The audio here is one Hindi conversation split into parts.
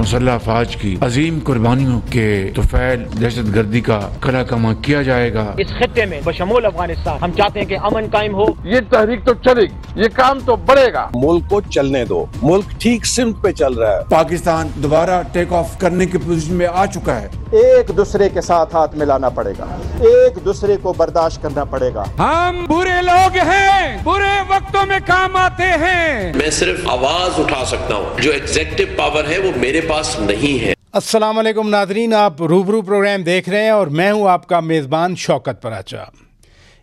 मुसल्लह अफवाज की अजीम कुर्बानियों के तुफैल दहशत गर्दी का कला कमा किया जाएगा। इस खित्ते में बशमूल अफगानिस्तान हम चाहते हैं कि अमन कायम हो। ये तहरीक तो चलेगी, ये काम तो बढ़ेगा। मुल्क को चलने दो, मुल्क ठीक सिमत पे चल रहा है। पाकिस्तान दोबारा टेक ऑफ करने की पोजीशन में आ चुका है। एक दूसरे के साथ हाथ मिलाना पड़ेगा, एक दूसरे को बर्दाश्त करना पड़ेगा। हम बुरे लोग हैं, बुरे वक्तों में काम आते हैं। मैं सिर्फ आवाज उठा सकता हूँ, जो एग्जीक्यूटिव पावर है वो मेरे पास नहीं है। अस्सलाम वालेकुम नाज़रीन, आप रूबरू प्रोग्राम देख रहे हैं और मैं हूँ आपका मेज़बान शौकत पराचा।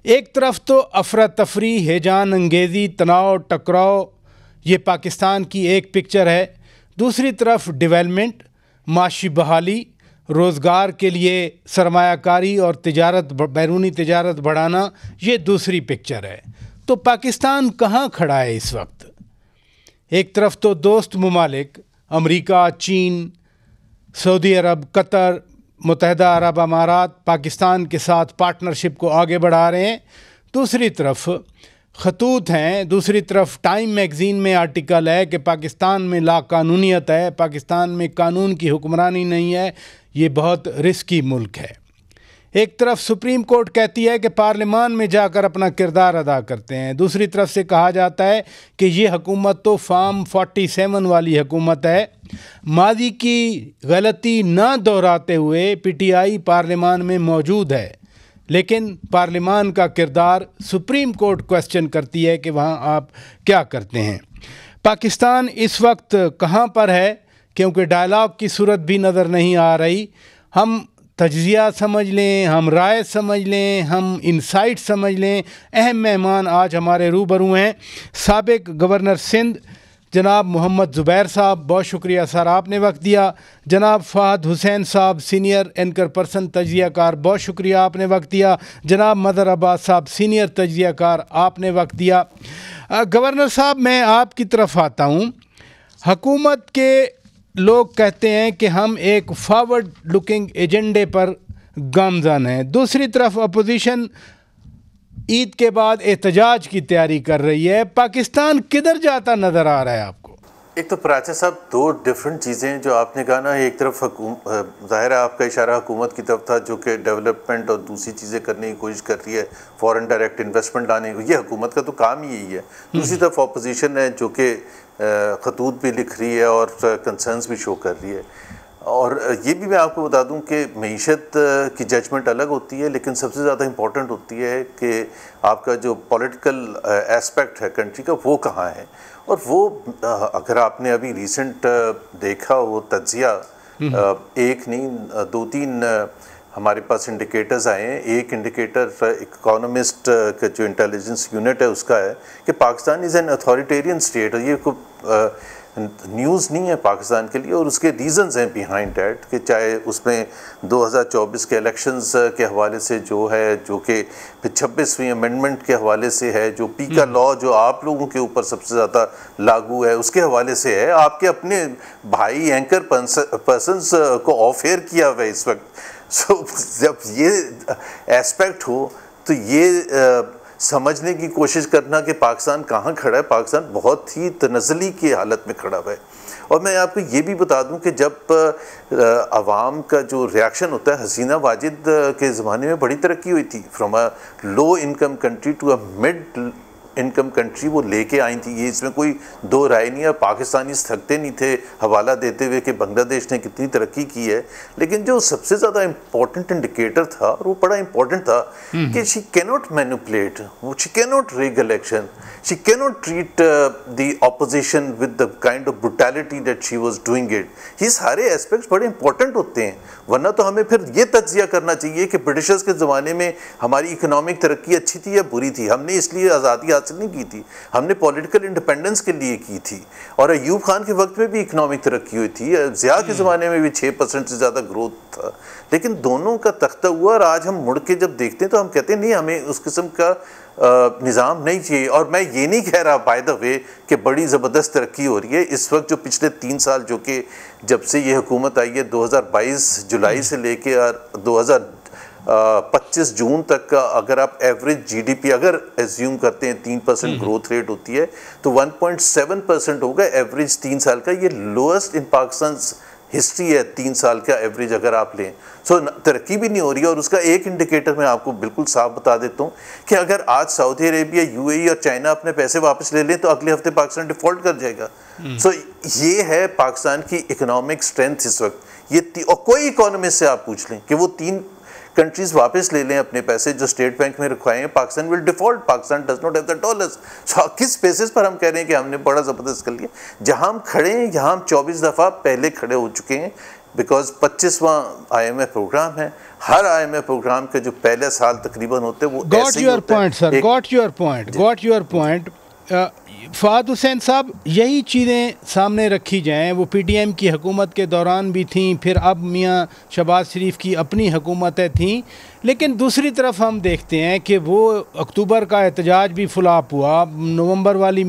एक तरफ तो अफरा तफरी, हेजान अंगेज़ी, तनाव, टकराव, ये पाकिस्तान की एक पिक्चर है। दूसरी तरफ डेवलपमेंट, माशी बहाली, रोज़गार के लिए सरमायाकारी और तिजारत, बैरूनी तिजारत बढ़ाना, ये दूसरी पिक्चर है। तो पाकिस्तान कहाँ खड़ा है इस वक्त? एक तरफ तो दोस्त ममालिक अमेरिका, चीन, सऊदी अरब, कतर, मुत्तहिदा अरब अमारात पाकिस्तान के साथ पार्टनरशिप को आगे बढ़ा रहे हैं। दूसरी तरफ खतूत हैं, दूसरी तरफ टाइम मैगज़ीन में आर्टिकल है कि पाकिस्तान में लाकानूनियत है, पाकिस्तान में कानून की हुक्मरानी नहीं है, ये बहुत रिस्की मुल्क है। एक तरफ सुप्रीम कोर्ट कहती है कि पार्लियामान में जाकर अपना किरदार अदा करते हैं, दूसरी तरफ से कहा जाता है कि ये हुकूमत तो फार्म 47 वाली हुकूमत है। माजी की गलती ना दोहराते हुए पीटीआई पार्लियामान में मौजूद है, लेकिन पार्लियामान का किरदार सुप्रीम कोर्ट क्वेश्चन करती है कि वहाँ आप क्या करते हैं। पाकिस्तान इस वक्त कहाँ पर है? क्योंकि डायलॉग की सूरत भी नज़र नहीं आ रही। हम तज्जिया समझ लें, हम राय समझ लें, हम इनसाइट समझ लें। अहम मेहमान आज हमारे रूबरू हैं साबिक गवर्नर सिंध जनाब मोहम्मद ज़ुबैर साहब, बहुत शुक्रिया सर आपने वक्त दिया। जनाब फ़हद हुसैन साहब, सीनियर एंकर पर्सन तज्जियाकार, बहुत शुक्रिया आपने वक्त दिया। जनाब मदर अब्बास साहब, सीनियर तज्जियाकार, आपने वक्त दिया। गवर्नर साहब, मैं आपकी तरफ आता हूँ। हुकूमत के लोग कहते हैं कि हम एक फॉरवर्ड लुकिंग एजेंडे पर गामज़न हैं, दूसरी तरफ अपोजिशन ईद के बाद एहतजाज की तैयारी कर रही है। पाकिस्तान किधर जाता नज़र आ रहा है आपको? एक तो पराचा साहब, दो डिफरेंट चीज़ें जो आपने कहा ना, एक तरफ ज़ाहिर है आपका इशारा हुकूमत की तरफ था जो कि डेवलपमेंट और दूसरी चीज़ें करने की कोशिश कर रही है, फॉरेन डायरेक्ट इन्वेस्टमेंट लाने, ये हुकूमत का तो काम ही यही है। दूसरी तरफ अपोजिशन है जो कि खतूत भी लिख रही है और कंसर्न्स भी शो कर रही है। और ये भी मैं आपको बता दूं कि मईशत की जजमेंट अलग होती है, लेकिन सबसे ज़्यादा इम्पॉर्टेंट होती है कि आपका जो पॉलिटिकल एस्पेक्ट है कंट्री का वो कहाँ है। और वो अगर आपने अभी रिसेंट देखा वो तज्जिया, एक नहीं दो तीन हमारे पास इंडिकेटर्स आए हैं। एक इंडिकेटर इकोनॉमिस्ट का जो इंटेलिजेंस यूनिट है उसका है कि Pakistan is an authoritarian state, और ये न्यूज़ नहीं है पाकिस्तान के लिए, और उसके रीज़न्स हैं बिहाइंड डैट कि चाहे उसमें 2024 के इलेक्शंस के हवाले से जो है, जो कि 26वीं अमेंडमेंट के हवाले से है, जो पी का लॉ जो आप लोगों के ऊपर सबसे ज़्यादा लागू है उसके हवाले से है, आपके अपने भाई एंकर पर्सन्स को ऑफ एयर किया हुआ है इस वक्त। सो जब ये एस्पेक्ट हो तो ये समझने की कोशिश करना कि पाकिस्तान कहाँ खड़ा है, पाकिस्तान बहुत ही तनज़ली की हालत में खड़ा हुआ है। और मैं आपको ये भी बता दूं कि जब आवाम का जो रिएक्शन होता है, हसीना वाजिद के ज़माने में बड़ी तरक्की हुई थी, from a low income country to a mid income country वो लेके आई थी, ये इसमें कोई दो राय नहीं है। पाकिस्तानी थकते नहीं थे हवाला देते हुए कि बांग्लादेश ने कितनी तरक्की की है, लेकिन जो सबसे ज़्यादा इम्पोर्टेंट इंडिकेटर था और वो बड़ा इम्पोर्टेंट था कि she cannot manipulate, she cannot rig election, she cannot treat the opposition with the kind of brutality that she was doing it. ये सारे एस्पेक्ट्स बड़े इंपॉर्टेंट होते हैं, वरना तो हमें फिर ये तज्जिया करना चाहिए कि ब्रिटिशर्स के ज़माने में हमारी इकोनॉमिक तरक्की अच्छी थी या बुरी थी, हमने इसलिए आज़ादी हासिल नहीं की थी, हमने पॉलिटिकल इंडिपेंडेंस के लिए की थी। और अयूब खान के वक्त में भी इकोनॉमिक तरक्की हुई थी, ज़िया के ज़माने में भी 6% से ज़्यादा ग्रोथ था, लेकिन दोनों का तख्ता हुआ। और आज हम मुड़ के जब देखते हैं तो हम कहते हैं नहीं, हमें उस किस्म का निज़ाम नहीं चाहिए। और मैं ये नहीं कह रहा बाय द वे कि बड़ी ज़बरदस्त तरक्की हो रही है इस वक्त। जो पिछले 3 साल जो कि जब से ये हुकूमत आई है 2022 जुलाई से लेके 2025 जून तक का अगर आप एवरेज जीडीपी अगर एज्यूम करते हैं 3% ग्रोथ रेट होती है तो 1.7% होगा एवरेज 3 साल का। ये लोएस्ट इन पाकिस्तान हिस्ट्री है 3 साल का एवरेज अगर आप लें, सो तरक्की भी नहीं हो रही है। और उसका एक इंडिकेटर मैं आपको बिल्कुल साफ बता देता हूँ कि अगर आज सऊदी अरेबिया, यूएई और चाइना अपने पैसे वापस ले लें तो अगले हफ्ते पाकिस्तान डिफ़ॉल्ट कर जाएगा। सो ये है पाकिस्तान की इकोनॉमिक स्ट्रेंथ इस वक्त। ये और कोई इकोनॉमिस्ट से आप पूछ लें कि वो 3 कंट्रीज वापस ले लें अपने पैसे जो स्टेट बैंक में रखवाए हैं, Pakistan will default, Pakistan does not have the dollars. किस बेसिस पर हम कह रहे हैं कि हमने बड़ा ज़बरदस्त कर लिया? जहां हम खड़े हैं यहाँ हम 24 दफ़ा पहले खड़े हो चुके हैं, बिकॉज 25वां IMF प्रोग्राम है। हर IMF प्रोग्राम के जो पहले साल तकरीबन होते हैं वो got your point sir, got your point. Fahad Hussain साहब, यही चीज़ें सामने रखी जाएं, वो PTM की हुकूमत के दौरान भी थीं, फिर अब मियाँ शहबाज शरीफ की अपनी हुकूमतें थीं, लेकिन दूसरी तरफ हम देखते हैं कि वो अक्टूबर का एहतजाज भी फ्लॉप हुआ, नवंबर वाली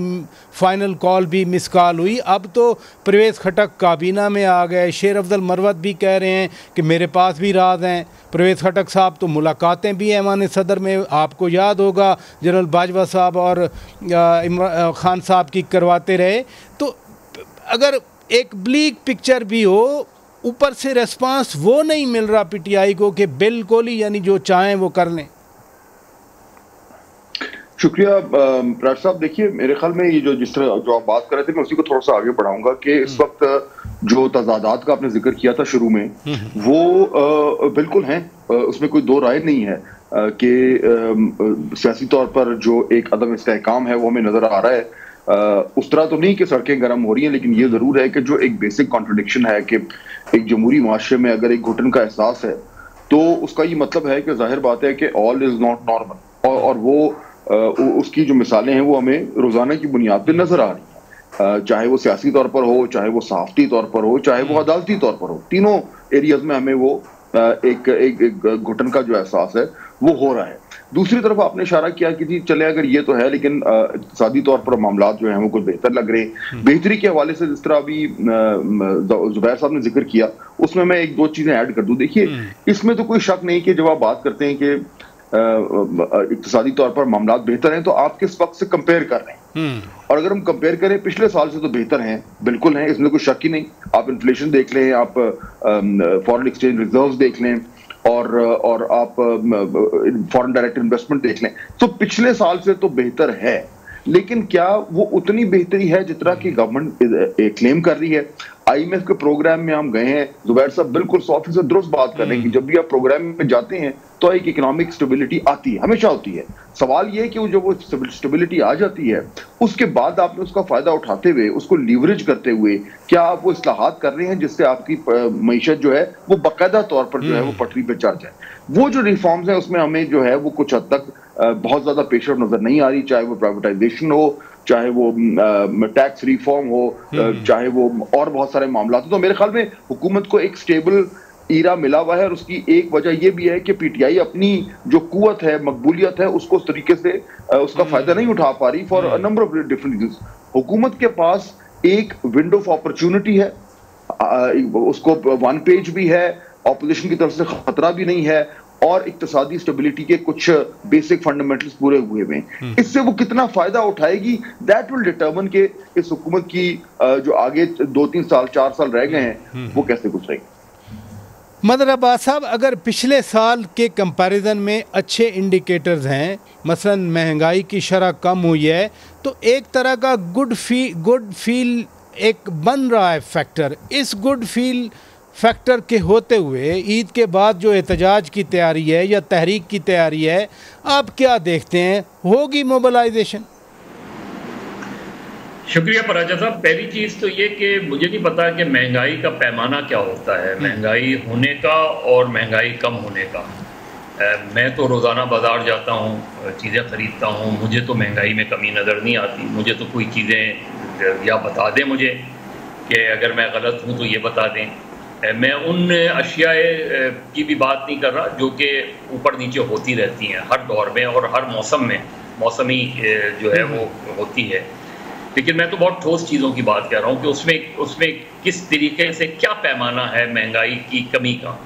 फ़ाइनल कॉल भी मिस कॉल हुई। अब तो परवेज़ खटक काबीना में आ गए, शेर अफजल मरवत भी कह रहे हैं कि मेरे पास भी राज हैं। परवेज़ खटक साहब तो मुलाकातें भी ऐवान सदर में, आपको याद होगा जनरल बाजवा साहब और इमरान खान साहब की करवाते रहे। तो अगर एक ब्लीक पिक्चर भी हो, ऊपर से रेस्पॉन्स वो नहीं मिल रहा PTI को कि बिल्कुल ही यानी जो चाहें वो कर लें। शुक्रिया राज साहब। देखिए, मेरे ख्याल में ये जिस तरह जो आप बात कर रहे थे, मैं उसी को थोड़ा सा आगे बढ़ाऊंगा कि इस वक्त जो तजादात का आपने जिक्र किया था शुरू में, वो बिल्कुल हैं, उसमें कोई दो राय नहीं है कि सियासी तौर पर जो एक अदम इस्तेहकाम है वो हमें नजर आ रहा है। उस तरह तो नहीं कि सड़कें गर्म हो रही हैं, लेकिन ये जरूर है कि जो एक बेसिक कॉन्ट्रडिक्शन है कि एक जमहूरी माशरे में अगर एक घुटन का एहसास है तो उसका ये मतलब है कि जाहिर बात है कि ऑल इज नॉट नॉर्मल, और वो उसकी जो मिसालें हैं वो हमें रोजाना की बुनियाद पर नजर आ रही हैं, चाहे वो सियासी तौर पर हो, चाहे वो सहाफती तौर पर हो, चाहे वो अदालती तौर पर हो। तीनों एरियाज में हमें वो एक घुटन का जो एहसास है वो हो रहा है। दूसरी तरफ आपने इशारा किया कि जी चले अगर ये तो है, लेकिन इक़्तिसादी तौर पर मामला जो हैं वो कुछ बेहतर लग रहे हैं। बेहतरी के हवाले से जिस तरह अभी जुबैर साहब ने जिक्र किया, उसमें मैं 1-2 चीजें ऐड कर दूं। देखिए, इसमें तो कोई शक नहीं कि जब आप बात करते हैं कि इक़्तिसादी तौर पर मामला बेहतर हैं, तो आप किस वक्त से कंपेयर कर रहे हैं। और अगर हम कंपेयर करें पिछले साल से, तो बेहतर हैं, बिल्कुल हैं, इसमें कोई शक ही नहीं। आप इन्फ्लेशन देख लें, आप फॉरेन एक्सचेंज रिजर्व देख लें, और आप फॉरेन डायरेक्ट इन्वेस्टमेंट देख लें, तो पिछले साल से तो बेहतर है। लेकिन क्या वो उतनी बेहतरी है जितना कि गवर्नमेंट क्लेम कर रही है? IMF के प्रोग्राम में हम गए हैं, जुबैर साहब बिल्कुल 100% दुरुस्त बात कर रहे हैं कि जब भी आप प्रोग्राम में जाते हैं तो एक इकोनॉमिक स्टेबिलिटी आती है, हमेशा होती है। सवाल ये है कि जो वो स्टेबिलिटी आ जाती है, उसके बाद आपने उसका फायदा उठाते हुए, उसको लीवरेज करते हुए, क्या आप वो इस्लाहात कर रहे हैं जिससे आपकी मईशत जो है वो बाकायदा तौर पर जो है वो पटरी पे चढ़ जाए? वो जो रिफॉर्म्स हैं उसमें हमें जो है वो कुछ हद तक बहुत ज्यादा पेशरफ नजर नहीं आ रही, चाहे वो प्राइवेटाइजेशन हो, चाहे वो टैक्स रिफॉर्म हो, चाहे वो और बहुत सारे मामला। तो मेरे ख्याल में हुकूमत को एक स्टेबल ईरा मिला हुआ है, और उसकी एक वजह यह भी है कि PTI अपनी जो कुव्वत है, मकबूलियत है, उसको उस तरीके से उसका फायदा नहीं उठा पा रही for a number of different reasons. हुकूमत के पास एक विंडो ऑफ अपॉर्चुनिटी है, उसको 1 पेज भी है, ऑपोजिशन की तरफ से खतरा भी नहीं है, और इक्तिसादी स्टेबिलिटी के कुछ बेसिक फंडामेंटल्स पूरे हुए हैं। इससे वो कितना फायदा उठाएगी, दैट विल डिटरमिन के इस हुकूमत की जो आगे 2-3 साल 4 साल रह गए हैं वो कैसे गुजरेगी। मदर अब्बास साहब, अगर पिछले साल के कंपैरिजन में अच्छे इंडिकेटर्स हैं, मसलन महंगाई की शरह कम हुई है, तो एक तरह का गुड फील एक बन रहा है फैक्टर। इस गुड फील फैक्टर के होते हुए ईद के बाद जो एहतजाज की तैयारी है या तहरीक की तैयारी है, आप क्या देखते हैं, होगी मोबिलाइजेशन? शुक्रिया फराजा साहब। पहली चीज़ तो ये कि मुझे नहीं पता कि महंगाई का पैमाना क्या होता है, महंगाई होने का और महंगाई कम होने का। मैं तो रोज़ाना बाज़ार जाता हूँ, चीज़ें ख़रीदता हूँ, मुझे तो महंगाई में कमी नज़र नहीं आती। मुझे तो कोई चीज़ें या बता दें मुझे कि अगर मैं गलत हूँ तो ये बता दें। मैं उन अशियाए की भी बात नहीं कर रहा जो कि ऊपर नीचे होती रहती हैं हर दौर में और हर मौसम में, मौसमी जो है वो होती है। लेकिन मैं तो बहुत ठोस चीज़ों की बात कर रहा हूँ कि उसमें किस तरीके से क्या पैमाना है महंगाई की कमी का,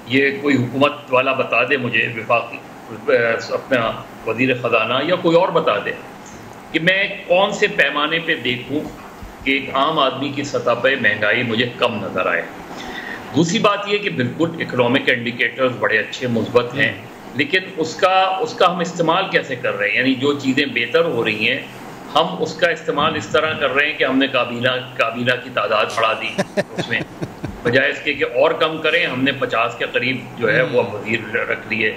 ये कोई हुकूमत वाला बता दे मुझे, विफाकी अपना वज़ीर ख़जाना या कोई और बता दे कि मैं कौन से पैमाने पे देखूँ कि एक आम आदमी की सतह पर महंगाई मुझे कम नज़र आए। दूसरी बात ये कि बिल्कुल इकोनॉमिक इंडिकेटर्स बड़े अच्छे मुस्बत हैं, लेकिन उसका हम इस्तेमाल कैसे कर रहे हैं? यानी जो चीज़ें बेहतर हो रही हैं हम उसका इस्तेमाल इस तरह कर रहे हैं कि हमने काबीना की तादाद बढ़ा दी उसमें, बजाय इसके कि और कम करें हमने 50 के करीब जो है वो वजीर रख लिए।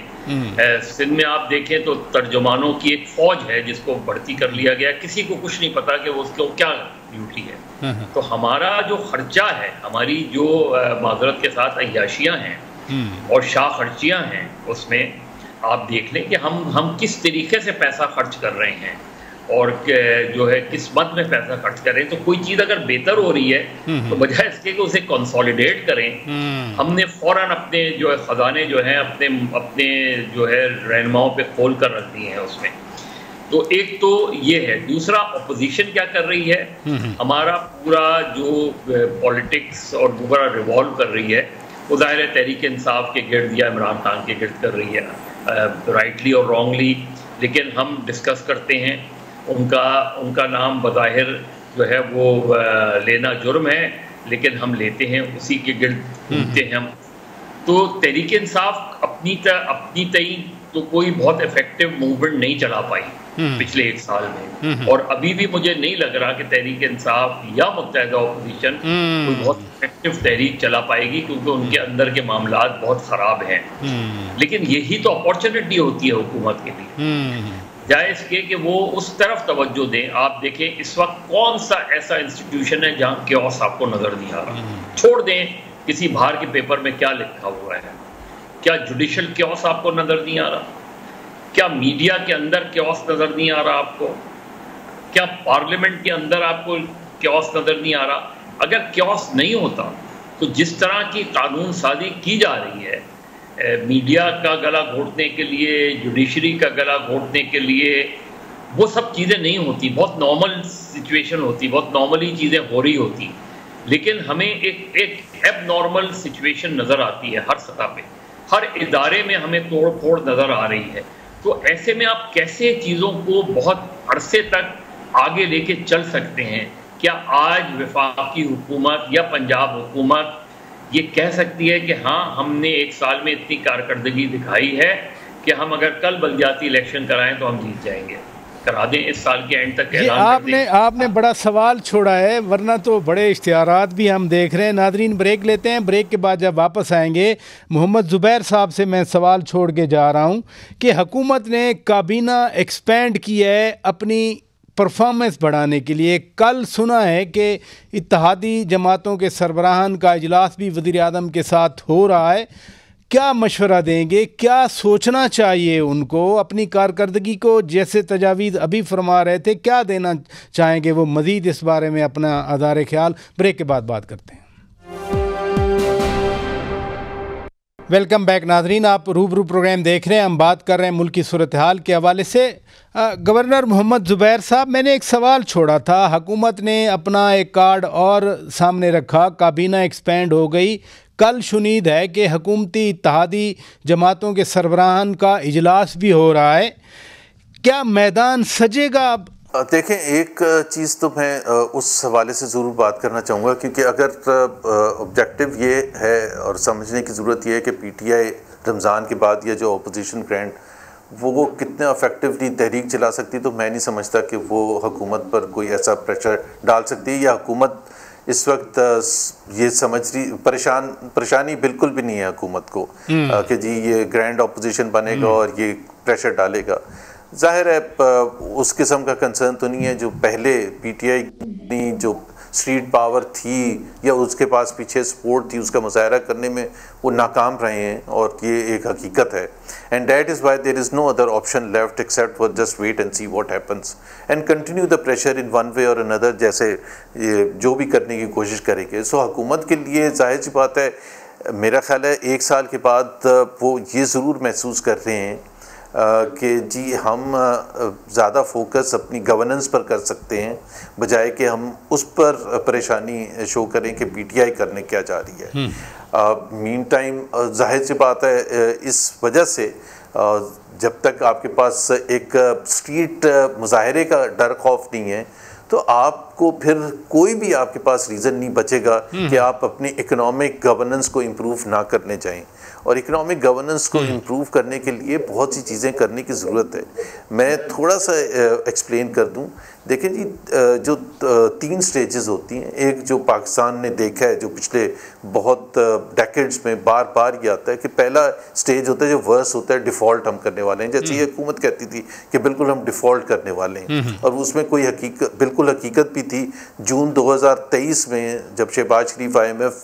सिंध में आप देखें तो तर्जुमानों की एक फौज है जिसको भर्ती कर लिया गया, किसी को कुछ नहीं पता कि वो उसको क्या ड्यूटी है। तो हमारा जो खर्चा है, हमारी जो माजरत के साथ अय्याशियाँ हैं और शाह खर्चियाँ हैं, उसमें आप देख लें कि हम किस तरीके से पैसा खर्च कर रहे हैं और जो है किस मद में पैसा खर्च करें। तो कोई चीज़ अगर बेहतर हो रही है तो बजाय इसके कि उसे कंसोलिडेट करें, हमने फौरन अपने जो है खजाने जो हैं अपने जो है रहनुमाओं पे खोल कर रख दिए हैं उसमें। तो एक तो ये है। दूसरा, अपोजिशन क्या कर रही है, हमारा पूरा जो पॉलिटिक्स और पूरा रिवॉल्व कर रही है वो ज़ाहिर है तहरीक इंसाफ के गिर्द या इमरान खान के गिर्द कर रही है, राइटली और रॉन्गली। लेकिन हम डिस्कस करते हैं, उनका नाम बज़ाहिर जो है वो लेना जुर्म है, लेकिन हम लेते हैं, उसी के गिर्द घूमते हैं हम। तो तहरीक इंसाफ अपनी तई तो कोई बहुत इफेक्टिव मूवमेंट नहीं चला पाई पिछले 1 साल में, और अभी भी मुझे नहीं लग रहा कि तहरीक इंसाफ या मुत्तहिदा अपोजिशन कोई बहुत इफेक्टिव तहरीक चला पाएगी, क्योंकि उनके अंदर के मामलात बहुत ख़राब हैं। लेकिन यही तो अपॉर्चुनिटी होती है हुकूमत के लिए, जायज़ के कि वो उस तरफ तवज्जो दें। आप देखें इस वक्त कौन सा ऐसा इंस्टीट्यूशन है जहाँ क्योस आपको नज़र नहीं आ रहा। छोड़ दें किसी बाहर के पेपर में क्या लिखा हुआ है, क्या जुडिशल क्योस आपको नज़र नहीं आ रहा? क्या मीडिया के अंदर क्योस नज़र नहीं आ रहा आपको? क्या पार्लियामेंट के अंदर आपको क्योस नज़र नहीं आ रहा? अगर क्योस नहीं होता तो जिस तरह की कानून साजी की जा रही है, मीडिया का गला घोटने के लिए, जुडिशरी का गला घोटने के लिए, वो सब चीज़ें नहीं होती। बहुत नॉर्मल सिचुएशन होती, बहुत नॉर्मली चीज़ें हो रही होती, लेकिन हमें एक एबनॉर्मल सिचुएशन नज़र आती है हर सतह पे, हर इदारे में हमें तोड़ फोड़ नज़र आ रही है। तो ऐसे में आप कैसे चीज़ों को बहुत अरसे तक आगे लेके चल सकते हैं? क्या आज वफाकी हुकूमत या पंजाब हुकूमत ये कह सकती है कि हाँ हमने 1 साल में इतनी कारकर्दगी दिखाई है कि हम अगर कल बलदियाती इलेक्शन कराएं तो हम जीत जाएंगे? करा दें इस साल के एंड तक ऐलान आपने बड़ा सवाल छोड़ा है, वरना तो बड़े इश्तिहारात भी हम देख रहे हैं। नादरीन, ब्रेक लेते हैं। ब्रेक के बाद जब वापस आएंगे, मोहम्मद ज़ुबैर साहब से मैं सवाल छोड़ के जा रहा हूँ कि हुकूमत ने काबीना एक्सपेंड की है अपनी परफॉर्मेंस बढ़ाने के लिए। कल सुना है कि इत्तेहादी जमातों के सरबराहान का इजलास भी वज़ीर आज़म के साथ हो रहा है। क्या मशवरा देंगे, क्या सोचना चाहिए उनको अपनी कारकर्दगी को, जैसे तजावीज़ अभी फरमा रहे थे, क्या देना चाहेंगे वो मज़ीद इस बारे में अपना आधार ख्याल? ब्रेक के बाद बात करते हैं। वेलकम बैक नाजरीन, आप रूबरू प्रोग्राम देख रहे हैं। हम बात कर रहे हैं मुल्क की सूरत हाल के हवाले से। गवर्नर मोहम्मद ज़ुबैर साहब, मैंने एक सवाल छोड़ा था। हुकूमत ने अपना एक कार्ड और सामने रखा, काबीना एक्सपेंड हो गई। कल शुनीद है कि हुकूमती इत्तेहादी जमातों के सरबराहान का इजलास भी हो रहा है। क्या मैदान सजेगा? देखें, एक चीज़ तो मैं उस हवाले से ज़रूर बात करना चाहूँगा, क्योंकि अगर ऑब्जेक्टिव ये है और समझने की ज़रूरत ये है कि पीटीआई रमज़ान के बाद ये जो अपोजिशन ग्रैंड वो कितना इफेक्टिवली तहरीक चला सकती, तो मैं नहीं समझता कि वो हुकूमत पर कोई ऐसा प्रेशर डाल सकती है, या हुकूमत इस वक्त ये समझ रही परेशानी बिल्कुल भी नहीं है हुकूमत को कि जी ये ग्रैंड अपोजिशन बनेगा और ये प्रेशर डालेगा। जाहिर है उस किस्म का कंसर्न तो नहीं है जो पहले पीटीआई की जो स्ट्रीट पावर थी या उसके पास पीछे सपोर्ट थी उसका मुजाहरा करने में वो नाकाम रहे हैं, और ये एक हकीकत है। And that is why there is no other option left except for just wait and see what happens and continue the pressure in one way or another, जैसे ये जो भी करने की कोशिश करेंगे। सो हुकूमत के लिए जाहिर सी बात है, मेरा ख्याल है 1 साल के बाद वो ये ज़रूर महसूस कर रहे हैं कि जी हम ज़्यादा फोकस अपनी गवर्नेंस पर कर सकते हैं, बजाय कि हम उस पर परेशानी शो करें कि पीटीआई करने क्या जा रही है। मीन टाइम जाहिर सी बात है, इस वजह से जब तक आपके पास एक स्ट्रीट मुजाहरे का डर खौफ नहीं है तो आप आपको फिर कोई भी आपके पास रीज़न नहीं बचेगा कि आप अपनी इकोनॉमिक गवर्नेंस को इम्प्रूव ना करने जाएं। और इकोनॉमिक गवर्नेंस को इम्प्रूव करने के लिए बहुत सी चीज़ें करने की ज़रूरत है। मैं थोड़ा सा एक्सप्लेन कर दूं। देखें जी, जो 3 स्टेजेस होती हैं, एक जो पाकिस्तान ने देखा है, जो पिछले बहुत डेकेड्स में बार बार ये आता है कि पहला स्टेज होता है जो वर्स होता है, डिफ़ॉल्ट हम करने वाले हैं। जैसे ये हुकूमत कहती थी कि बिल्कुल हम डिफ़ॉल्ट करने वाले हैं, और उसमें कोई बिल्कुल हकीकत भी थी। जून 2023 में जब शहबाज शरीफ IMF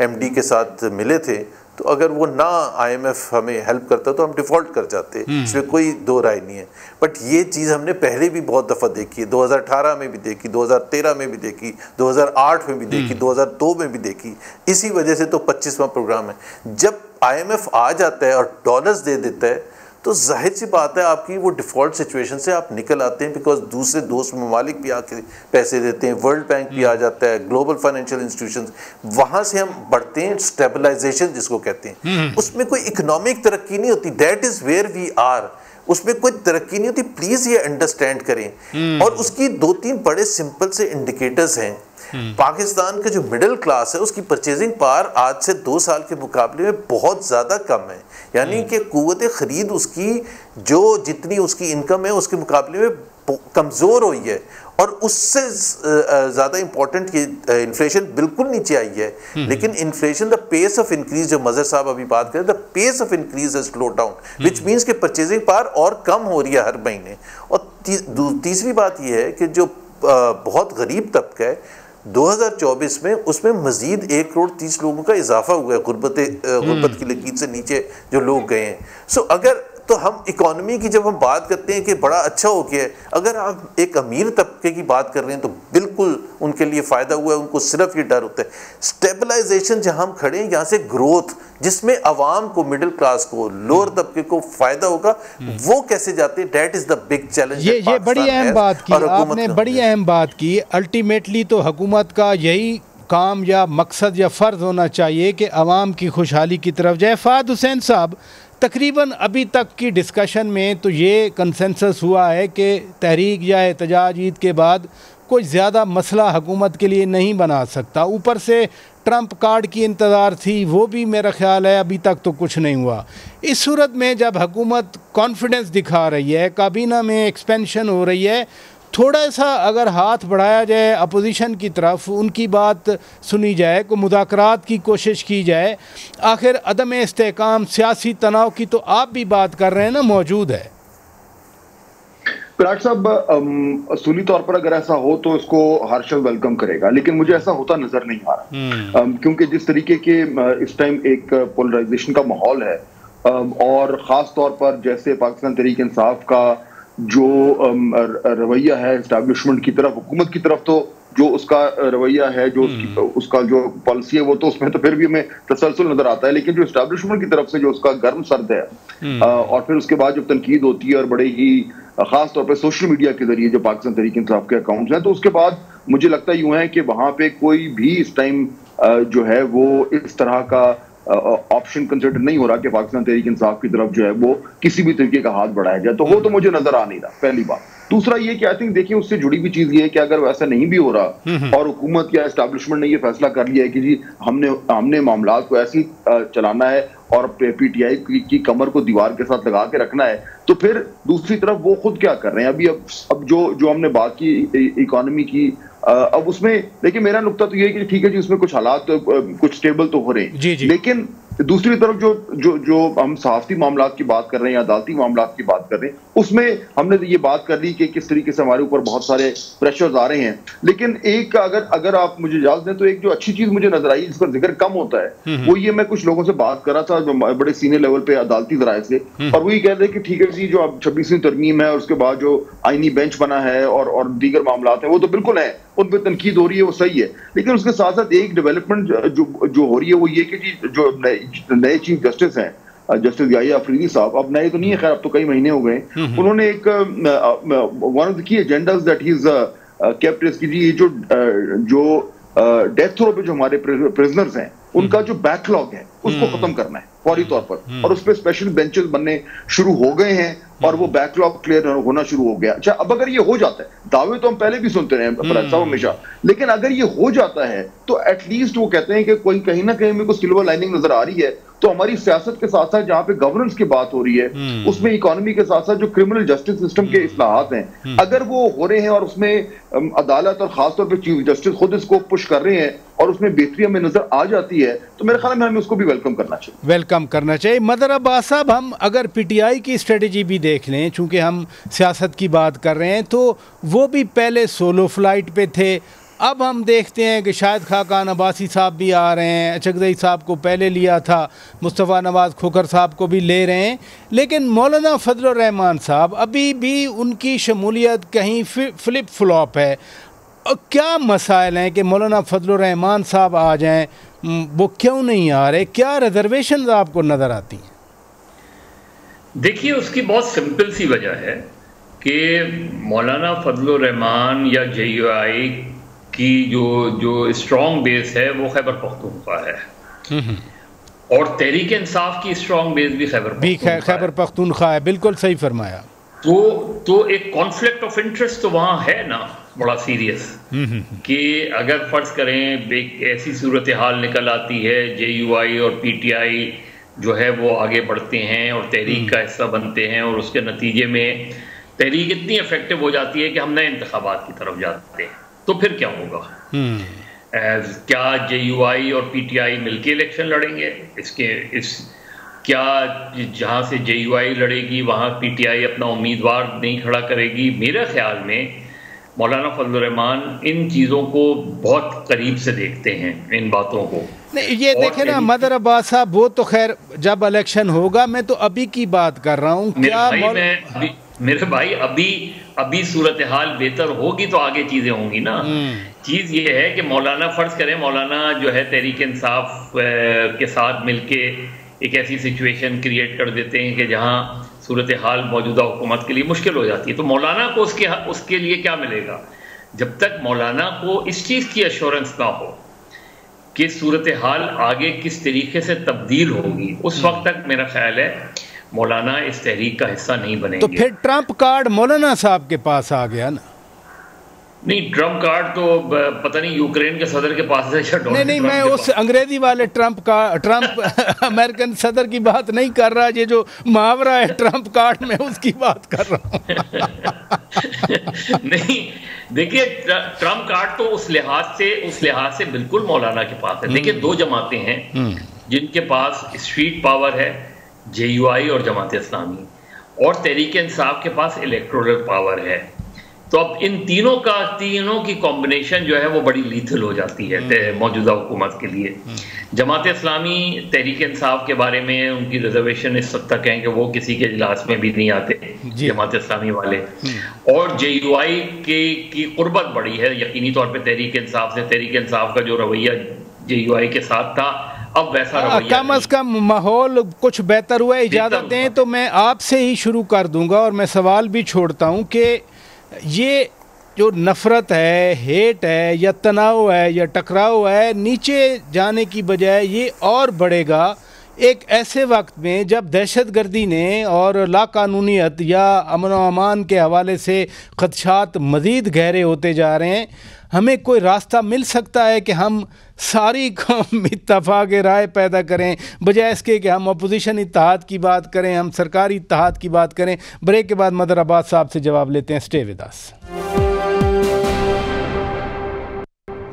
MD के साथ मिले थे, तो अगर वो ना IMF हमें हेल्प करता तो हम डिफ़ॉल्ट कर जाते, इसमें कोई दो राय नहीं है। बट ये चीज़ हमने पहले भी बहुत दफ़ा देखी है, 2018 में भी देखी, 2013 में भी देखी, 2008 में भी देखी, 2002 में भी देखी। इसी वजह से तो 25वां प्रोग्राम है। जब IMF आ जाता है और डॉलर्स दे देता है, तो जाहिर सी बात है आपकी वो डिफ़ॉल्ट सिचुएशन से आप निकल आते हैं, बिकॉज दूसरे दोस्त ममालिक भी आके पैसे देते हैं, वर्ल्ड बैंक भी आ जाता है, ग्लोबल फाइनेंशियल इंस्टीट्यूशंस, वहाँ से हम बढ़ते हैं स्टेबलाइजेशन जिसको कहते हैं। उसमें कोई इकोनॉमिक तरक्की नहीं होती, that is where we are. उसमें कोई तरक्की नहीं होती, प्लीज़ ये अंडरस्टैंड करें। और उसकी 2-3 बड़े सिंपल से इंडिकेटर्स हैं। पाकिस्तान का जो मिडिल क्लास है, उसकी परचेजिंग पावर आज से 2 साल के मुकाबले में बहुत ज़्यादा कम है। यानी कि कुव्वत ख़रीद उसकी, जो जितनी उसकी इनकम है उसके मुकाबले में कमज़ोर हुई है। और उससे ज़्यादा इम्पॉर्टेंट कि इन्फ्लेशन बिल्कुल नीचे आई है, लेकिन inflation, the pace of increase, जो मज़र साहब अभी बात करें, द पेस ऑफ इंक्रीज है स्लो डाउन, विच मीन्स कि परचेजिंग पावर और कम हो रही है हर महीने। और तीसरी बात यह है कि जो बहुत गरीब तबका है 2024 में, उसमें मजीद 1 करोड़ 30 लोगों का इजाफा हुआ है, गुर्बत की लकीर से नीचे जो लोग गए हैं। सो अगर तो हम इकोनॉमी की जब हम बात करते हैं कि बड़ा अच्छा हो गया है, अगर आप एक अमीर तबके की बात कर रहे हैं तो बिल्कुल उनके लिए फ़ायदा हुआ है। उनको सिर्फ ये डर होता है स्टेबलाइजेशन जहाँ हम खड़े हैं, यहाँ से ग्रोथ जिसमें अवाम को, मिडिल क्लास को, लोअर तबके को फ़ायदा होगा, वो कैसे जाते हैं, that is the big challenge. ये बड़ी अहम बात की आपने, बड़ी अहम बात की। अल्टीमेटली तो हुकूमत का यही काम या मकसद या फ़र्ज़ होना चाहिए कि अवाम की खुशहाली की तरफ जाए। फ़ाद हुसैन साहब, तकरीबन अभी तक की डिस्कशन में तो ये कंसेंसस हुआ है कि तहरीक या एहतजाज ईद के बाद कोई ज़्यादा मसला हुकूमत के लिए नहीं बना सकता। ऊपर से ट्रंप कार्ड की इंतज़ार थी, वो भी मेरा ख्याल है अभी तक तो कुछ नहीं हुआ। इस सूरत में जब हुकूमत कॉन्फिडेंस दिखा रही है, काबीना में एक्सपेंशन हो रही है, थोड़ा सा अगर हाथ बढ़ाया जाए अपोजिशन की तरफ, उनकी बात सुनी जाए, को मुज़ाकरात की कोशिश की जाए। आखिर अदम इस्तेहकाम, सियासी तनाव की तो आप भी बात कर रहे हैं ना, मौजूद है। पराग साहब, असूली तौर पर अगर ऐसा हो तो इसको हर शख्स वेलकम करेगा, लेकिन मुझे ऐसा होता नजर नहीं आ रहा। क्योंकि जिस तरीके के इस टाइम एक पोलराइजेशन का माहौल है, और ख़ास तौर पर जैसे पाकिस्तान तहरीक इंसाफ का जो रवैया है एस्टैब्लिशमेंट की तरफ, हुकूमत की तरफ, तो जो उसका रवैया है, जो उसका जो पॉलिसी है, वो तो उसमें तो फिर भी हमें तसलसल नजर आता है। लेकिन जो एस्टैब्लिशमेंट की तरफ से जो उसका गर्म सर्द है, और फिर उसके बाद जब तनकीद होती है, और बड़े ही खास तौर पर सोशल मीडिया के जरिए जो पाकिस्तान तहरीक इंसाफ के अकाउंट्स हैं, तो उसके बाद मुझे लगता यूं है कि वहां पे कोई भी इस टाइम जो है वो इस तरह का ऑप्शन कंसिडर नहीं हो रहा कि पाकिस्तान तहरीक इंसाफ की तरफ जो है वो किसी भी तरीके का हाथ बढ़ाया जाए। तो वो तो मुझे नजर आ नहीं रहा, पहली बात। दूसरा ये कि आई थिंक देखिए, उससे जुड़ी भी चीज ये है कि अगर वैसा नहीं भी हो रहा और हुकूमत या एस्टैब्लिशमेंट ने ये फैसला कर लिया है कि जी हमने मामलात को ऐसे ही चलाना है और PTI की कमर को दीवार के साथ लगा के रखना है, तो फिर दूसरी तरफ वो खुद क्या कर रहे हैं अभी। अब जो हमने बात की इकोनॉमी की, अब उसमें देखिए मेरा नुक्ता तो ये है कि ठीक है जी, उसमें कुछ हालात कुछ स्टेबल तो हो रहे हैं, लेकिन दूसरी तरफ जो हम सहाफती मामलात की बात कर रहे हैं या अदालती मामलात की बात कर रहे हैं, उसमें हमने ये बात कर ली कि किस तरीके से हमारे ऊपर बहुत सारे प्रेशर्स आ रहे हैं। लेकिन एक अगर आप मुझे इजाजत दें तो एक जो अच्छी चीज मुझे नजर आई, जिसका जिक्र कम होता है, वो ये, मैं कुछ लोगों से बात कर रहा था जो बड़े सीनियर लेवल पे अदालती जराये से, और वही कह रहे कि ठीक है जी, जो अब 26वीं तरमीम है और उसके बाद जो आईनी बेंच बना है और दीगर मामलात है, वो तो बिल्कुल है, उन पर तनकीद हो रही है, वो सही है। लेकिन उसके साथ साथ एक डेवलपमेंट जो हो रही है वो ये कि जी जो नए चीफ जस्टिस हैं, जस्टिस याहिया अफरीदी साहब, अब नए तो नहीं है खैर, अब तो कई महीने हो गए, उन्होंने एक one of the key agendas that he is kept is कि जी ये जो डेथ रो पे जो हमारे प्रिजनर्स हैं, उनका जो बैकलॉग है उसको खत्म करना है। फौरी तौर पर, और उस पर स्पेशल बेंचेस बनने शुरू हो गए हैं और वो बैकलॉग क्लियर होना शुरू हो गया। अच्छा, अब अगर ये हो जाता है, दावे तो हम पहले भी सुनते रहे साहब हमेशा, लेकिन अगर ये हो जाता है तो एटलीस्ट वो कहते हैं कि कोई कहीं ना कहीं में कोई सिल्वर लाइनिंग नजर आ रही है। तो हमारी सियासत के साथ साथ जहां पे गवर्नेंस की बात हो रही है, उसमें इकोनॉमी के साथ साथ जो क्रिमिनल जस्टिस सिस्टम के इस्लाहात हैं, अगर वो हो रहे हैं और उसमें अदालत और खासतौर पर चीफ जस्टिस खुद इसको पुश कर रहे हैं और उसमें बेहतरी हमें नजर आ जाती है, तो मेरे ख्याल में हमें उसको भी वेलकम करना चाहिए। मदर अब्बास साहब, हम अगर पीटीआई की स्ट्रेटेजी भी देख लें, चूंकि हम सियासत की बात कर रहे हैं, तो वो भी पहले सोलो फ्लाइट पे थे। अब हम देखते हैं कि शायद खाकान अब्बासी साहब भी आ रहे हैं, अचकज़ई साहब को पहले लिया था, मुस्तफ़ा नवाज़ खोखर साहब को भी ले रहे हैं, लेकिन मौलाना फजलुर रहमान साहब अभी भी उनकी शमूलियत कहीं फ्लिप फ्लॉप है। क्या मसाइल हैं कि मौलाना फजलुर रहमान साहब आ जाएं, वो क्यों नहीं आ रहे? क्या रिजर्वेशन आपको नज़र आती हैं? देखिए, उसकी बहुत सिंपल सी वजह है कि मौलाना फजलुर रहमान या JUI की जो स्ट्रॉन्ग बेस है वो खैबर पख्तूनख्वा है, और तहरीक इंसाफ की स्ट्रॉन्ग बेस भी खैबर पख्तूनख्वा है। बिल्कुल सही फरमाया। तो एक कॉन्फ्लिक्ट ऑफ इंटरेस्ट तो वहाँ है ना, बड़ा सीरियस, कि अगर फर्ज करें एक ऐसी सूरत हाल निकल आती है, JUI और PTI जो है वो आगे बढ़ते हैं और तहरीक का हिस्सा बनते हैं, और उसके नतीजे में तहरीक इतनी इफेक्टिव हो जाती है कि हम नए इंतखाबात की तरफ जाते हैं, तो फिर क्या होगा? क्या JUI और PTI मिलके इलेक्शन लड़ेंगे? क्या जहां से JUI लड़ेगी वहां PTI अपना उम्मीदवार नहीं खड़ा करेगी? मेरे ख्याल में मौलाना फजलुर रहमान इन चीज़ों को बहुत करीब से देखते हैं, इन बातों को। नहीं, ये देखें ना मदर अब्बास साहब, वो तो खैर जब इलेक्शन होगा, मैं तो अभी की बात कर रहा हूँ। मेरे भाई अभी सूरत हाल बेहतर होगी तो आगे चीजें होंगी ना। चीज ये है कि मौलाना, फर्ज करें मौलाना जो है तहरीक इंसाफ के साथ मिलके एक ऐसी सिचुएशन क्रिएट कर देते हैं कि जहां सूरत हाल मौजूदा हुकूमत के लिए मुश्किल हो जाती है, तो मौलाना को उसके लिए क्या मिलेगा? जब तक मौलाना को इस चीज की एश्योरेंस ना हो कि सूरत हाल आगे किस तरीके से तब्दील होगी, उस वक्त तक मेरा ख्याल है मौलाना इस तहरीक का हिस्सा नहीं बनेंगे। तो फिर ट्रंप कार्ड मौलाना साहब के पास आ गया ना? नहीं, ट्रंप कार्ड तो पता नहीं यूक्रेन के सदर के पास है या नहीं, मैं उस अंग्रेजी वाले ट्रंप अमेरिकन सदर की बात नहीं कर रहा, ये जो मुहावरा है ट्रंप कार्ड में, उसकी बात कर रहा हूँ। नहीं, देखिए, ट्रंप कार्ड तो उस लिहाज से बिल्कुल मौलाना के पास है। देखिए, दो जमातें हैं जिनके पास स्ट्रीट पावर है, JUI और जमात इस्लामी, और तहरीक इंसाफ के पास इलेक्टोरल पावर है। तो अब इन तीनों की कॉम्बिनेशन जो है वो बड़ी लीथल हो जाती है मौजूदा हुकूमत के लिए। जमात इस्लामी तहरीक इंसाफ के बारे में उनकी रिजर्वेशन इस हद तक है कि वो किसी के इजलास में भी नहीं आते जमात इस्लामी वाले, और JUI की कुर्बत बड़ी है यकीनी तौर पे तहरीक इंसाफ से। तहरीक इंसाफ का जो रवैया JUI के साथ था, अब वैसा रवैया कम अज कम माहौल कुछ बेहतर हुआ है। इजाज़त दें तो मैं आपसे ही शुरू कर दूंगा, और मैं सवाल भी छोड़ता हूं कि ये जो नफ़रत है, हेट है, या तनाव है, या टकराव है, नीचे जाने की बजाय ये और बढ़ेगा एक ऐसे वक्त में जब दहशतगर्दी ने और लाकानूनियत या अमन व अमान के हवाले से खदशात मज़ीद गहरे होते जा रहे हैं। हमें कोई रास्ता मिल सकता है कि हम सारी कौम इत्तफाक राय पैदा करें, बजाय इसके कि हम अपोजिशन इत्तेहाद की बात करें, हम सरकारी इत्तेहाद की बात करें। ब्रेक के बाद मदर अब्बास साहब से जवाब लेते हैं। Stay with us.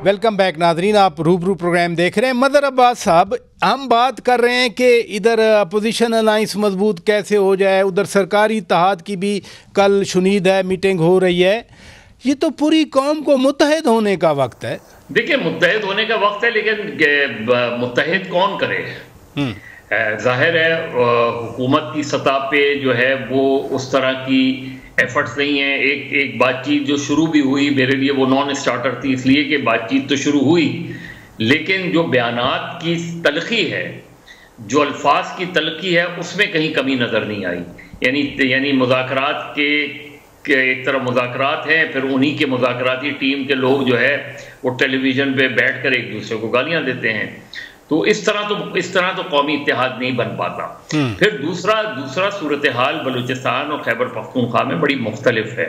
Welcome back नाजरीन, आप रूबरू प्रोग्राम देख रहे हैं। मदर अब्बास साहब, हम बात कर रहे हैं कि इधर अपोजिशन अलाइंस मजबूत कैसे हो जाए, उधर सरकारी इत्तेहाद की भी कल शुनीद है, मीटिंग हो रही है। ये तो पूरी कौम को मुत्तहिद होने का वक्त है। देखिए, मुत्तहिद होने का वक्त है, लेकिन मुत्तहिद कौन करे? जाहिर है हुकूमत की सतह पे जो है वो उस तरह की एफर्ट्स नहीं है। एक बातचीत जो शुरू भी हुई, मेरे लिए वो नॉन स्टार्टर थी, इसलिए कि बातचीत तो शुरू हुई, लेकिन जो बयानात की तलखी है, जो अल्फाज की तलखी है, उसमें कहीं कमी नज़र नहीं आई। यानी मुज़ाकरात के एक तरफ मुज़ाकरात हैं, फिर उन्हीं के मुज़ाकराती टीम के लोग जो है वो टेलीविज़न पे बैठ कर एक दूसरे को गालियाँ देते हैं। तो इस तरह तो कौमी इत्तेहाद नहीं बन पाता। फिर दूसरा सूरत हाल बलूचिस्तान और खैबर पख्तूनख्वा में बड़ी मुख्तलिफ है।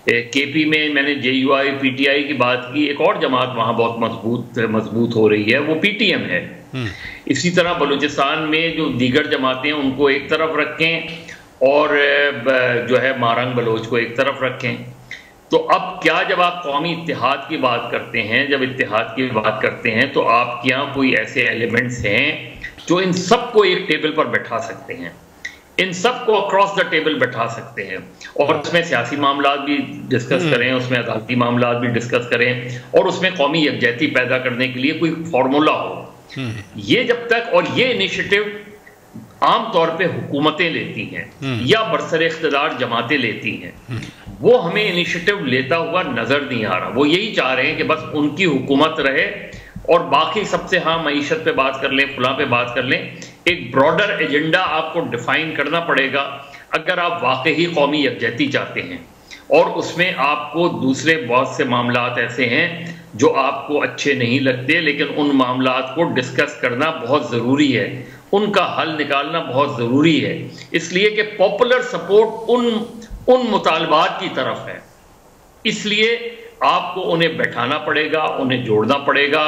केपी में मैंने JUI PTI की बात की, एक और जमात वहाँ बहुत मजबूत हो रही है, वो PTM है। इसी तरह बलूचिस्तान में जो दीगर जमातें हैं उनको एक तरफ रखें और जो है मारंग बलोच को एक तरफ रखें। तो अब क्या, जब आप कौमी इत्तेहाद की बात करते हैं, तो आपके यहाँ कोई ऐसे एलिमेंट्स हैं जो इन सबको एक टेबल पर बैठा सकते हैं, इन सबको अक्रॉस द टेबल बैठा सकते हैं, और उसमें सियासी मामला भी डिस्कस करें, उसमें अदालती मामला भी डिस्कस करें, और उसमें कौमी यकजहती पैदा करने के लिए कोई फार्मूला हो। ये जब तक, और ये इनिशिएटिव आमतौर पे हुकूमतें लेती हैं या बरसर इख्तिदार जमातें लेती हैं, वो हमें इनिशिएटिव लेता हुआ नजर नहीं आ रहा। वो यही चाह रहे हैं कि बस उनकी हुकूमत रहे और बाकी सबसे हाँ मईशत पे बात कर लें, फलां पे बात कर लें। एक ब्रॉडर एजेंडा आपको डिफाइन करना पड़ेगा अगर आप वाकई कौमी यकजहती चाहते हैं, और उसमें आपको दूसरे बहुत से मामलात ऐसे हैं जो आपको अच्छे नहीं लगते, लेकिन उन मामलात को डिस्कस करना बहुत ज़रूरी है, उनका हल निकालना बहुत ज़रूरी है, इसलिए कि पॉपुलर सपोर्ट उन मुतालबात की तरफ है। इसलिए आपको उन्हें बैठाना पड़ेगा, उन्हें जोड़ना पड़ेगा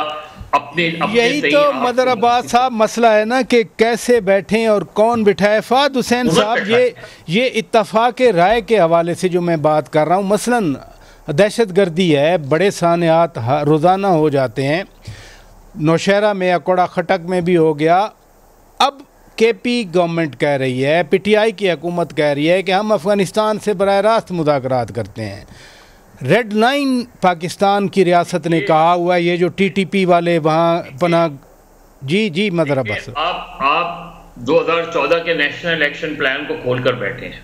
अपने यही तो मदर अब्बास साहब मसला है ना, कि कैसे बैठें और कौन बिठाए। फहद हुसैन साहब, ये इत्तफाक राय के हवाले से जो मैं बात कर रहा हूँ, मसलन दहशतगर्दी है, बड़े सानियात रोज़ाना हो जाते हैं, नौशहरा में, अकोड़ा खटक में भी हो गया। अब KP गवर्नमेंट कह रही है, PTI की हुकूमत कह रही है कि हम अफ़गानिस्तान से बराह रास्त मुज़ाकरात करते हैं। रेड लाइन पाकिस्तान की रियासत ने कहा हुआ है, ये जो TTP वाले वहाँ पना। जी मदर अब्बास, आप 2014 के नेशनल एक्शन प्लान को खोल कर बैठे हैं,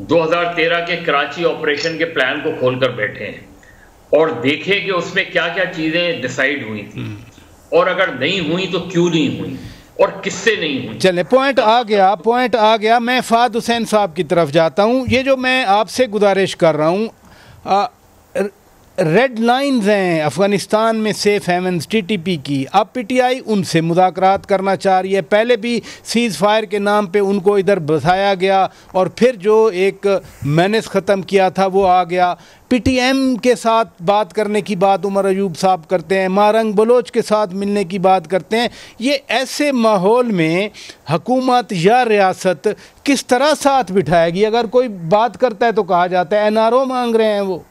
2013 के कराची ऑपरेशन के प्लान को खोल कर बैठे हैं, और देखें कि उसमें क्या क्या चीज़ें डिसाइड हुई थी, और अगर नहीं हुई तो क्यों नहीं हुई और किससे नहीं हुई। चले, पॉइंट आ गया। मैं फहद हुसैन साहब की तरफ जाता हूँ। ये जो मैं आपसे गुजारिश कर रहा हूँ, रेड लाइंस हैं अफ़गानिस्तान में सेफ हेवन्स TTP की, अब PTI उनसे मुज़ाकरात करना चाह रही है। पहले भी सीज़ फायर के नाम पे उनको इधर बसाया गया, और फिर जो एक मैनेज ख़त्म किया था वो आ गया। PTM के साथ बात करने की बात उमर अयूब साहब करते हैं, मारंग बलोच के साथ मिलने की बात करते हैं। ये ऐसे माहौल में हुकूमत या रियासत किस तरह साथ बिठाएगी? अगर कोई बात करता है तो कहा जाता है NRO मांग रहे हैं वो।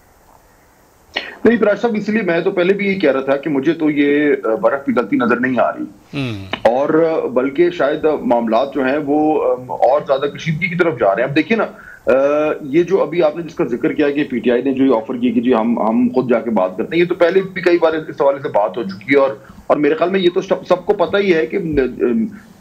नहीं प्राज साहब, इसलिए मैं तो पहले भी ये कह रहा था कि मुझे तो ये बर्फ पिघलती नजर नहीं आ रही, और बल्कि शायद मामलात जो हैं वो और ज्यादा कशीदगी की तरफ जा रहे हैं। अब देखिए ना, ये जो अभी आपने जिसका जिक्र किया कि PTI ने जो ऑफर की कि जी हम खुद जाके बात करते हैं, ये तो पहले भी कई बार इस हवाले से बात हो चुकी है, और मेरे ख्याल में ये तो सबको पता ही है कि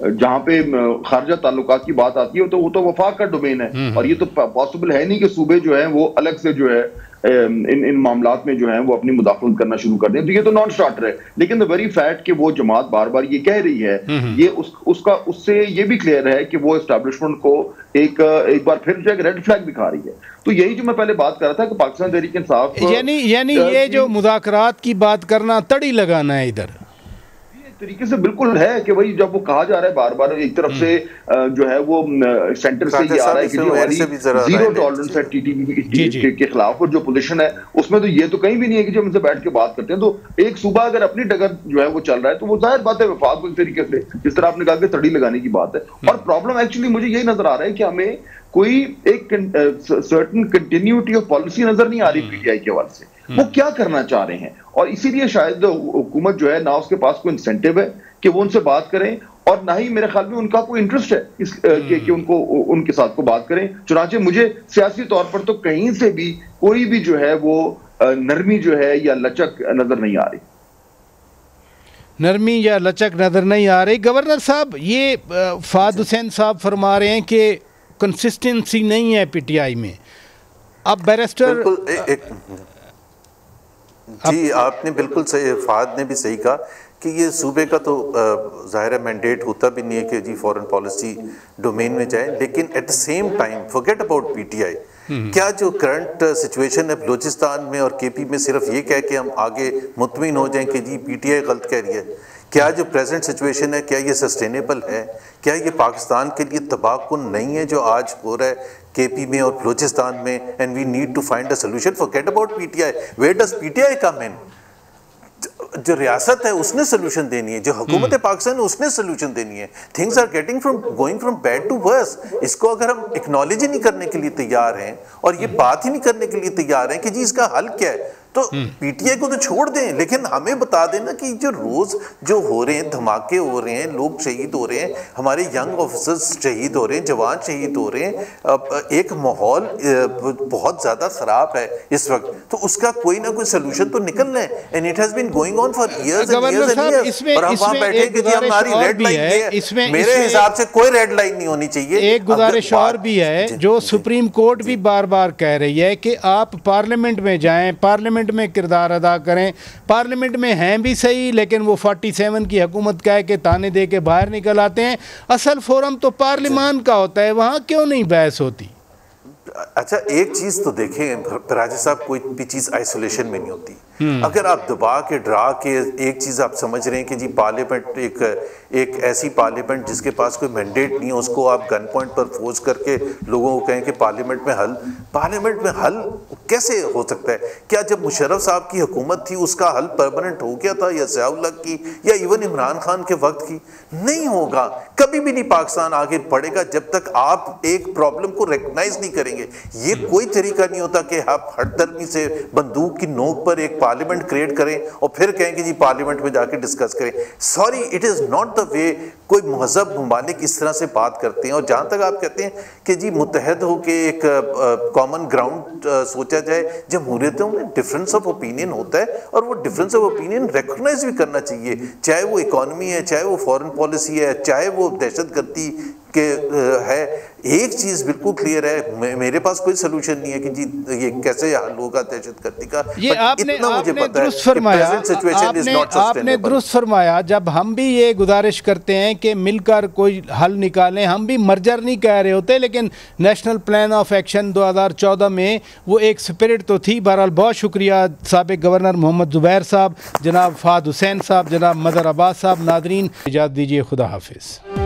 जहां पे खारजा ताल्लुकात की बात आती है तो वो तो वफाक का डोमेन है, और ये तो पॉसिबल है नहीं कि सूबे जो है वो अलग से जो है इन मामलात में जो है वो अपनी मुदाखलत करना शुरू कर दें। तो ये तो नॉन स्टार्टर है, लेकिन द वेरी फैक्ट कि वो जमात बार बार ये कह रही है, ये उससे ये भी क्लियर है कि वो एस्टैब्लिशमेंट को एक बार फिर जो एक रेड फ्लैग दिखा रही है। तो यही जो मैं पहले बात कर रहा था कि पाकिस्तान तहरीक इंसाफ यानी ये जो मुज़ाकरात की बात करना, तड़ी लगाना है इधर तरीके से बिल्कुल है कि भाई जब वो कहा जा रहा है बार बार एक तरफ से जो है वो सेंटर से ये आ रहा है कि जो हमारी जीरो टॉलरेंस है TTP के खिलाफ, और जो पोजीशन है उसमें तो ये तो कहीं भी नहीं है कि जब उनसे बैठ के बात करते हैं तो एक सूबा अगर अपनी डगर जो है वो चल रहा है तो वो जाहिर बात है वफाक को एक तरीके से जिस तरह आपने कहा कि तड़ी लगाने की बात है। और प्रॉब्लम एक्चुअली मुझे यही नजर आ रहा है कि हमें कोई एक सर्टेन कंटिन्यूटी ऑफ पॉलिसी नजर नहीं आ रही PTI के हवाले से, वो क्या करना चाह रहे हैं, और इसीलिए शायद हुकूमत जो है ना उसके पास कोई इंसेंटिव है कि वो उनसे बात करें, और ना ही मेरे ख्याल में उनका कोई इंटरेस्ट है कि उनको उनके साथ को बात करें। चुनांचे मुझे सियासी तौर पर तो कहीं से भी कोई भी जो है वो नरमी जो है या लचक नजर नहीं आ रही। नरमी या लचक नजर नहीं आ रही। गवर्नर साहब, ये फहद हुसैन साहब फरमा रहे हैं कि कंसिस्टेंसी नहीं है PTI में। अब बैरिस्टर जी आपने बिल्कुल सही, फहद ने भी सही कहा कि ये सूबे का तो ज़ाहिर मैंडेट होता भी नहीं है कि जी फॉरेन पॉलिसी डोमेन में जाए, लेकिन at the same time forget about PTI, क्या जो करंट सिचुएशन है बलूचिस्तान में और केपी में सिर्फ ये कह के हम आगे मुतमिन हो जाएं कि जी पीटीआई गलत कह रही है? क्या जो प्रेजेंट सिचुएशन है क्या ये सस्टेनेबल है? क्या ये पाकिस्तान के लिए तबाहकुन नहीं है जो आज हो रहा है केपी में और बलूचिस्तान में? And we need to find a solution, forget about PTI. Where does PTI come in? जो रियासत है उसने सोल्यूशन देनी है, जो हुकूमत पाकिस्तान है उसने सोल्यूशन देनी है। Things are getting going from bad to worse. इसको अगर हम एक्नॉलेज ही नहीं करने के लिए तैयार हैं और ये बात ही नहीं करने के लिए तैयार हैं कि जी इसका हल क्या है, तो पीटीआई को तो छोड़ दें, लेकिन हमें बता देना कि जो रोज जो हो रहे हैं, धमाके हो रहे हैं, लोग शहीद हो रहे हैं, हमारे यंग ऑफिसर्स शहीद हो रहे हैं, जवान शहीद हो रहे हैं, एक माहौल बहुत ज्यादा खराब है इस वक्त, तो उसका कोई ना कोई सोल्यूशन तो निकलना है। And it has been going on for years and years and years, और हम वहां बैठे कि जी हमारी रेड लाइन है। मेरे हिसाब से कोई रेड लाइन नहीं होनी चाहिए। एक गुजारिश और भी है जो सुप्रीम कोर्ट भी बार बार कह रही है कि आप पार्लियामेंट में जाएं, पार्लियामेंट में किरदार अदा करें। पार्लियामेंट में हैं भी सही, लेकिन वो 47 की हुकूमत कह के ताने दे के बाहर निकल आते हैं। असल फोरम तो पार्लियामान का होता है, वहाँ क्यों नहीं बहस होती? अच्छा, एक चीज तो देखें राजा साहब, कोई भी चीज आइसोलेशन में नहीं होती। अगर आप दबा के डरा के एक चीज आप समझ रहे हैं कि जी पार्लियामेंट एक ऐसी पार्लियामेंट जिसके पास कोई मैंडेट नहीं है, उसको आप गन पॉइंट पर फोर्स करके लोगों को कहें कि पार्लियामेंट में हल कैसे हो सकता है? क्या जब मुशर्रफ साहब की हुकूमत थी उसका हल परमानेंट हो गया था, या ज़ियाउल हक की, या इवन इमरान खान के वक्त की? नहीं होगा, कभी भी नहीं पाकिस्तान आगे बढ़ेगा जब तक आप एक प्रॉब्लम को रिकग्नाइज नहीं करेंगे। ये कोई तरीका नहीं होता कि आप हटदर्मी से बंदूक की नोक पर एक पार्लियामेंट क्रिएट करें और फिर कहें कि जी पार्लियामेंट में जाके डिस्कस करें। Sorry, it is not the way. कोई महजब ममालिक इस तरह से बात करते हैं। और जहां तक आप कहते हैं कि जी मुत्तहद होकर एक कॉमन ग्राउंड सोचा जाए, जमहूरियतों में डिफरेंस ऑफ ओपिनियन होता है और वो डिफरेंस ऑफ ओपिनियन रिकॉग्नाइज भी करना चाहिए, चाहे वो इकोनॉमी है, चाहे वो फॉरेन पॉलिसी है, चाहे वो दहशतगर्दी के है। एक चीज बिल्कुल क्लियर है, मेरे पास कोई सोल्यूशन नहीं है कि जी ये कैसे हल होगा दहशतगर्दी का। ये आपने दुरुस्त फरमाया, आपने दुरुस्त फरमाया। जब हम भी ये गुजारिश करते हैं कि मिलकर कोई हल निकालें, हम भी मर्जर नहीं कह रहे होते, लेकिन नेशनल प्लान ऑफ एक्शन 2014 में वो एक स्पिरिट तो थी। बहरहाल बहुत शुक्रिया साबिक गवर्नर मोहम्मद जुबैर साहब, जनाब फाद हुसैन साहब, जनाब मदर अब्बास साहब। नादरीन इजाज़त दीजिए, खुदा हाफिज़।